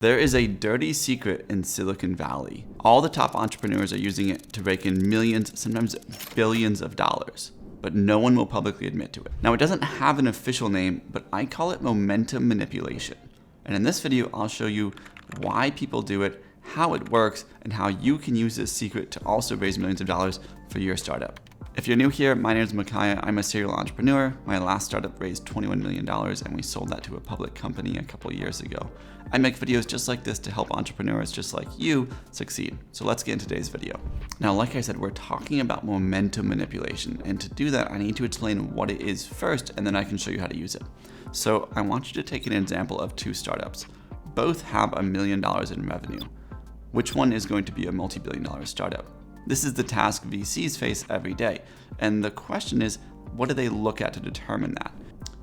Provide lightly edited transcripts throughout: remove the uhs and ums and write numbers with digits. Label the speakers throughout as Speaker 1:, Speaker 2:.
Speaker 1: There is a dirty secret in Silicon Valley. All the top entrepreneurs are using it to rake in millions, sometimes billions of dollars, but no one will publicly admit to it. Now, it doesn't have an official name, but I call it momentum manipulation. And in this video, I'll show you why people do it, how it works, and how you can use this secret to also raise millions of dollars for your startup. If you're new here, my name is Micaiah. I'm a serial entrepreneur. My last startup raised $21 million and we sold that to a public company a couple years ago. I make videos just like this to help entrepreneurs just like you succeed. So let's get into today's video. Now, like I said, we're talking about momentum manipulation. And to do that, I need to explain what it is first, and then I can show you how to use it. So I want you to take an example of two startups. Both have $1 million in revenue. Which one is going to be a multi-billion-dollar startup? This is the task VCs face every day. And the question is, what do they look at to determine that?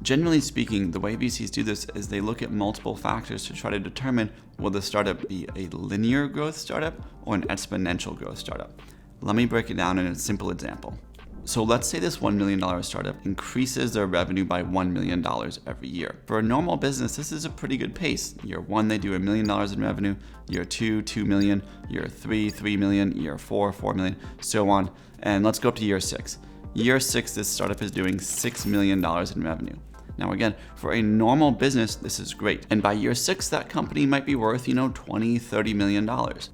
Speaker 1: Generally speaking, the way VCs do this is they look at multiple factors to try to determine will the startup be a linear growth startup or an exponential growth startup. Let me break it down in a simple example. So let's say this $1 million startup increases their revenue by $1 million every year. For a normal business, this is a pretty good pace. Year one, they do $1 million in revenue. Year two, $2 million. Year three, $3 million. Year four, $4 million, so on. And let's go up to year six. Year six, this startup is doing $6 million in revenue. Now again, for a normal business, this is great. And by year six, that company might be worth, $20, $30 million.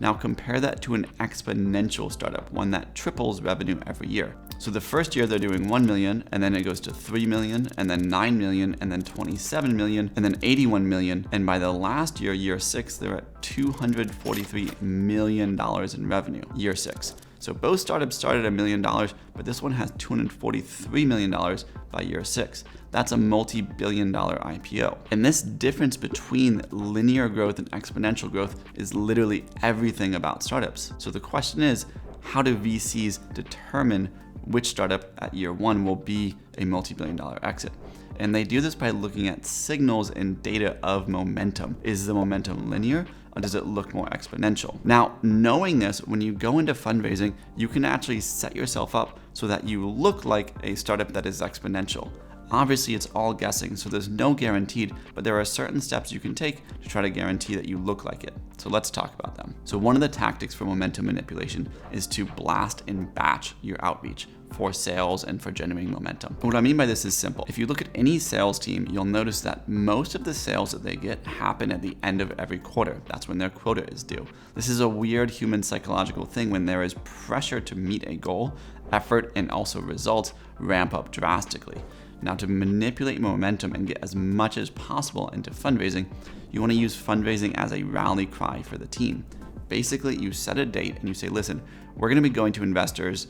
Speaker 1: Now compare that to an exponential startup, one that triples revenue every year. So the first year they're doing 1 million, and then it goes to 3 million, and then 9 million, and then 27 million, and then 81 million. And by the last year, year six, they're at $243 million in revenue, year six. So both startups started $1 million, but this one has $243 million by year six. That's a multi-billion-dollar IPO. And this difference between linear growth and exponential growth is literally everything about startups. So the question is, how do VCs determine which startup at year one will be a multi-billion-dollar exit? And they do this by looking at signals and data of momentum. Is the momentum linear, or does it look more exponential? Now, knowing this, when you go into fundraising, you can actually set yourself up so that you look like a startup that is exponential. Obviously, it's all guessing, so there's no guaranteed, but there are certain steps you can take to try to guarantee that you look like it. So let's talk about them. So one of the tactics for momentum manipulation is to blast and batch your outreach for sales and for generating momentum. What I mean by this is simple. If you look at any sales team, you'll notice that most of the sales that they get happen at the end of every quarter. That's when their quota is due. This is a weird human psychological thing. When there is pressure to meet a goal, effort and also results ramp up drastically. Now, to manipulate momentum and get as much as possible into fundraising, you want to use fundraising as a rally cry for the team. Basically, you set a date and you say, listen, we're going to be going to investors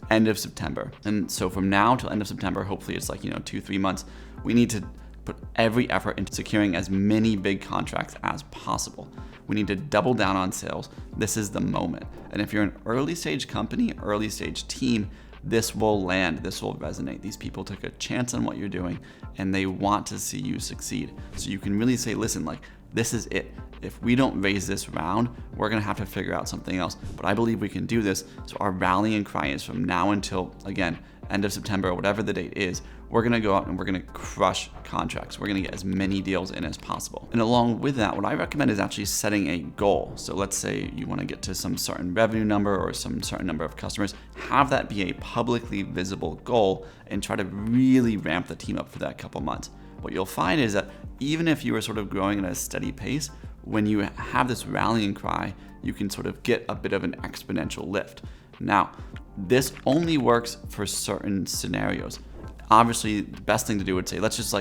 Speaker 1: end of September. And so from now till end of September, hopefully it's like, 2-3 months, we need to put every effort into securing as many big contracts as possible. We need to double down on sales. This is the moment. And if you're an early stage company, early stage team, this will land, this will resonate. These people took a chance on what you're doing and they want to see you succeed. So you can really say, listen, this is it. If we don't raise this round, we're gonna have to figure out something else. But I believe we can do this. So our rallying cry is from now until, again, end of September, or whatever the date is, we're gonna go out and we're gonna crush contracts. We're gonna get as many deals in as possible. And along with that, what I recommend is actually setting a goal. So let's say you wanna get to some certain revenue number or some certain number of customers, have that be a publicly visible goal and try to really ramp the team up for that couple months. What you'll find is that even if you are sort of growing at a steady pace, when you have this rallying cry, you can sort of get a bit of an exponential lift. Now, this only works for certain scenarios. Obviously, the best thing to do would say, let's just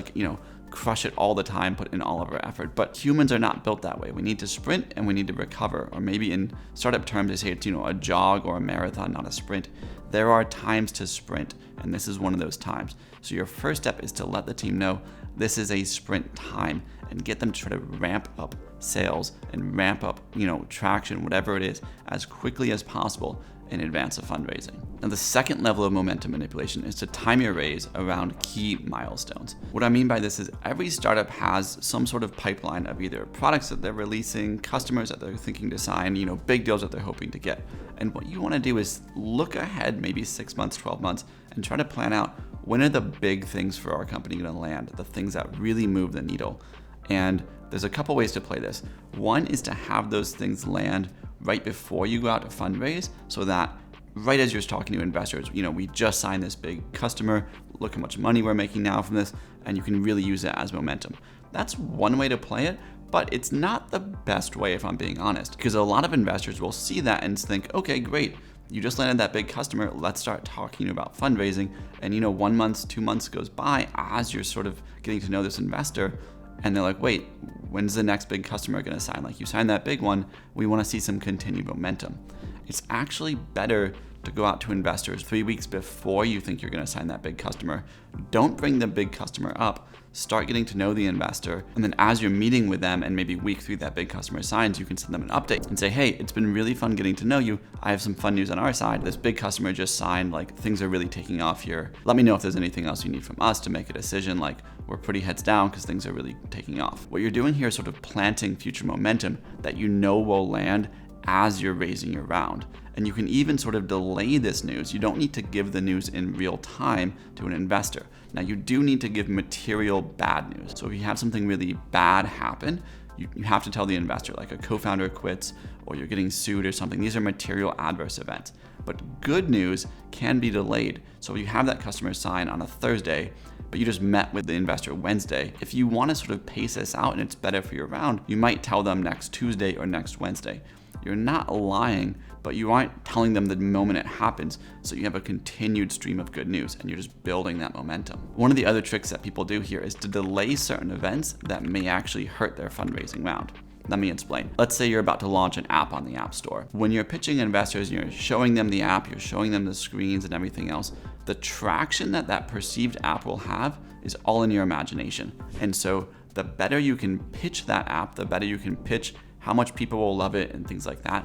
Speaker 1: crush it all the time, put in all of our effort. But humans are not built that way. We need to sprint and we need to recover. Or maybe in startup terms, they say it's a jog or a marathon, not a sprint. There are times to sprint, and this is one of those times. So your first step is to let the team know this is a sprint time and get them to try to ramp up sales and ramp up, traction, whatever it is, as quickly as possible in advance of fundraising. Now, the second level of momentum manipulation is to time your raise around key milestones. What I mean by this is every startup has some sort of pipeline of either products that they're releasing, customers that they're thinking to sign, big deals that they're hoping to get. And what you want to do is look ahead maybe 6 months, 12 months, and try to plan out when are the big things for our company going to land, the things that really move the needle. And there's a couple ways to play this. One is to have those things land right before you go out to fundraise, so that right as you're talking to investors, we just signed this big customer, look how much money we're making now from this, and you can really use it as momentum. That's one way to play it, but it's not the best way if I'm being honest, because a lot of investors will see that and think, okay, great, you just landed that big customer, let's start talking about fundraising. And 1 month, 2 months goes by as you're sort of getting to know this investor, and they're like, wait, when's the next big customer gonna sign? Like, you signed that big one, we wanna see some continued momentum. It's actually better to go out to investors 3 weeks before you think you're gonna sign that big customer. Don't bring the big customer up. Start getting to know the investor, and then as you're meeting with them and maybe week 3 that big customer signs, you can send them an update and say, hey, it's been really fun getting to know you. I have some fun news on our side. This big customer just signed, like, things are really taking off here. Let me know if there's anything else you need from us to make a decision. Like, we're pretty heads down because things are really taking off. What you're doing here is sort of planting future momentum that will land as you're raising your round. And you can even sort of delay this news. You don't need to give the news in real time to an investor. Now, you do need to give material bad news. So if you have something really bad happen, you have to tell the investor, like a co-founder quits or you're getting sued or something. These are material adverse events. But good news can be delayed. So if you have that customer sign on a Thursday, but you just met with the investor Wednesday, if you want to sort of pace this out and it's better for your round, you might tell them next Tuesday or next Wednesday. You're not lying, but you aren't telling them the moment it happens, so you have a continued stream of good news and you're just building that momentum. One of the other tricks that people do here is to delay certain events that may actually hurt their fundraising round. Let me explain. Let's say you're about to launch an app on the App Store. When you're pitching investors, you're showing them the app, you're showing them the screens and everything else, the traction that perceived app will have is all in your imagination. And so the better you can pitch that app, the better you can pitch how much people will love it and things like that,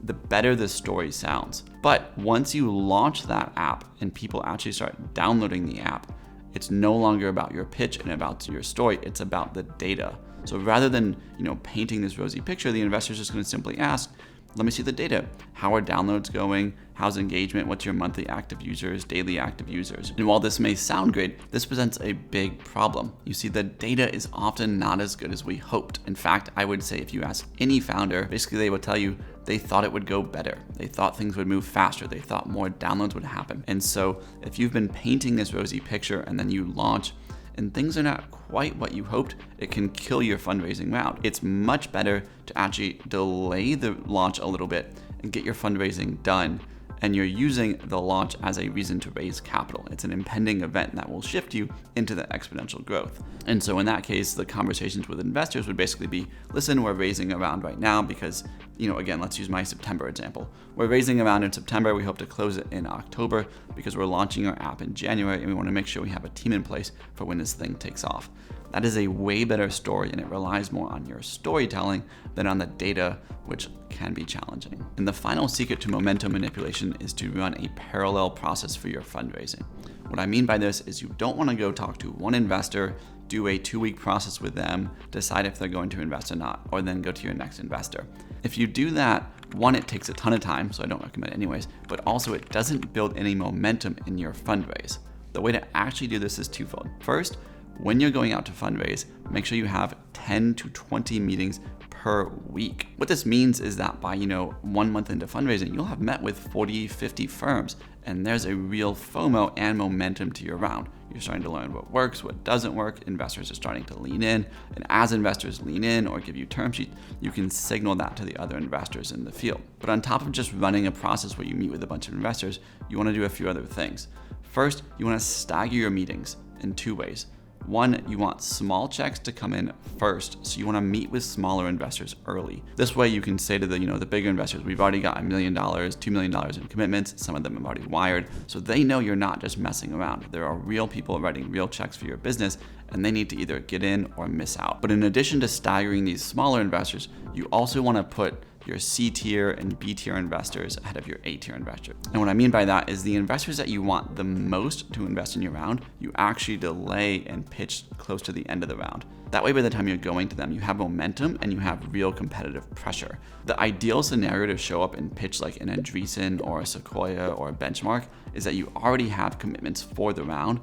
Speaker 1: the better the story sounds. But once you launch that app and people actually start downloading the app, it's no longer about your pitch and about your story, it's about the data. So rather than, painting this rosy picture, the investor's just going to simply ask, let me see the data. How are downloads going? How's engagement? What's your monthly active users, daily active users? And while this may sound great, this presents a big problem. You see, the data is often not as good as we hoped. In fact, I would say if you ask any founder, basically they would tell you they thought it would go better. They thought things would move faster. They thought more downloads would happen. And so if you've been painting this rosy picture and then you launch and things are not quite what you hoped, it can kill your fundraising round. It's much better to actually delay the launch a little bit and get your fundraising done. And you're using the launch as a reason to raise capital. It's an impending event that will shift you into the exponential growth. And so in that case, the conversations with investors would basically be, listen, we're raising a round right now because, again, let's use my September example. We're raising a round in September. We hope to close it in October because we're launching our app in January and we want to make sure we have a team in place for when this thing takes off. That is a way better story and it relies more on your storytelling than on the data, which can be challenging. And the final secret to momentum manipulation is to run a parallel process for your fundraising. What I mean by this is you don't want to go talk to one investor, do a 2-week process with them, decide if they're going to invest or not, or then go to your next investor. If you do that, one, it takes a ton of time, so I don't recommend it anyways, but also it doesn't build any momentum in your fundraise. The way to actually do this is twofold. First, when you're going out to fundraise, make sure you have 10 to 20 meetings per week. What this means is that by 1 month into fundraising, you'll have met with 40, 50 firms, and there's a real FOMO and momentum to your round. You're starting to learn what works, what doesn't work. Investors are starting to lean in, and as investors lean in or give you term sheets, you can signal that to the other investors in the field. But on top of just running a process where you meet with a bunch of investors, you want to do a few other things. First, you want to stagger your meetings in 2 ways. One, you want small checks to come in first, so you want to meet with smaller investors early. This way you can say to the bigger investors, we've already got $1 million, $2 million in commitments, some of them have already wired, so they know you're not just messing around. There are real people writing real checks for your business, and they need to either get in or miss out. But in addition to staggering these smaller investors, you also want to put your C tier and B tier investors ahead of your A tier investors. And what I mean by that is the investors that you want the most to invest in your round, you actually delay and pitch close to the end of the round. That way, by the time you're going to them, you have momentum and you have real competitive pressure. The ideal scenario to show up and pitch like an Andreessen or a Sequoia or a Benchmark is that you already have commitments for the round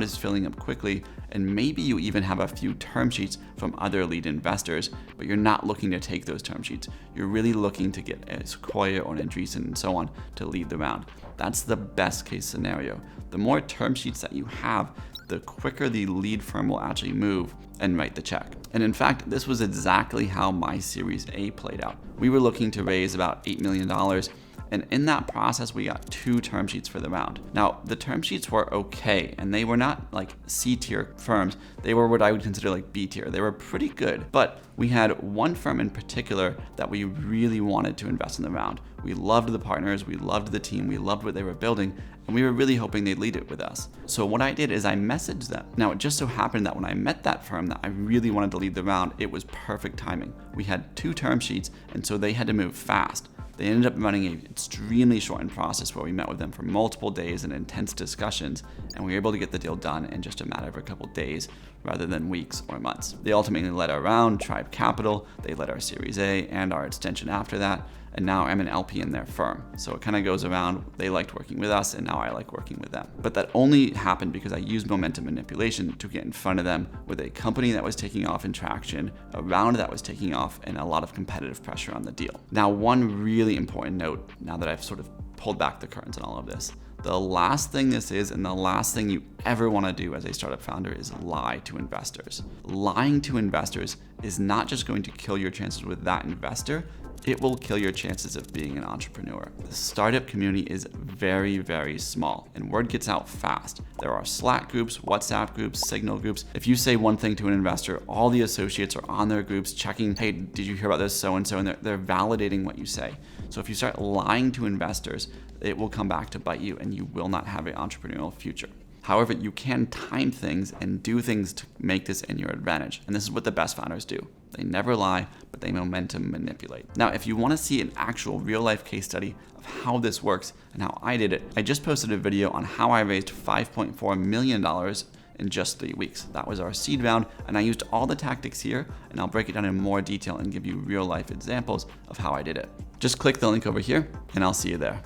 Speaker 1: is filling up quickly, and maybe you even have a few term sheets from other lead investors, but you're not looking to take those term sheets. You're really looking to get a Sequoia or an Andreessen and so on to lead the round. That's the best case scenario. The more term sheets that you have, the quicker the lead firm will actually move and write the check. And in fact, this was exactly how my Series A played out. We were looking to raise about $8 million, and in that process, we got 2 term sheets for the round. Now, the term sheets were okay, and they were not like C-tier firms. They were what I would consider like B-tier. They were pretty good, but we had one firm in particular that we really wanted to invest in the round. We loved the partners, we loved the team, we loved what they were building, and we were really hoping they'd lead it with us. So what I did is I messaged them. Now, it just so happened that when I met that firm that I really wanted to lead the round, it was perfect timing. We had 2 term sheets, and so they had to move fast. They ended up running an extremely shortened process where we met with them for multiple days and intense discussions, and we were able to get the deal done in just a matter of a couple days rather than weeks or months. They ultimately led our round, Tribe Capital, they led our Series A and our extension after that, and now I'm an LP in their firm. So it kind of goes around, they liked working with us and now I like working with them. But that only happened because I used momentum manipulation to get in front of them with a company that was taking off in traction, a round that was taking off, and a lot of competitive pressure on the deal. Now, one really important note, now that I've sort of pulled back the curtains on all of this, the last thing this is, and the last thing you ever want to do as a startup founder, is lie to investors. Lying to investors is not just going to kill your chances with that investor, it will kill your chances of being an entrepreneur. The startup community is very, very small, and word gets out fast. There are Slack groups, WhatsApp groups, Signal groups. If you say one thing to an investor, all the associates are on their groups checking, hey, did you hear about this so-and-so? And they're validating what you say. So if you start lying to investors, it will come back to bite you and you will not have an entrepreneurial future. However, you can time things and do things to make this in your advantage. And this is what the best founders do. They never lie, but they momentum manipulate. Now, if you want to see an actual real life case study of how this works and how I did it, I just posted a video on how I raised $5.4 million in just 3 weeks. That was our seed round, and I used all the tactics here, and I'll break it down in more detail and give you real life examples of how I did it. Just click the link over here, and I'll see you there.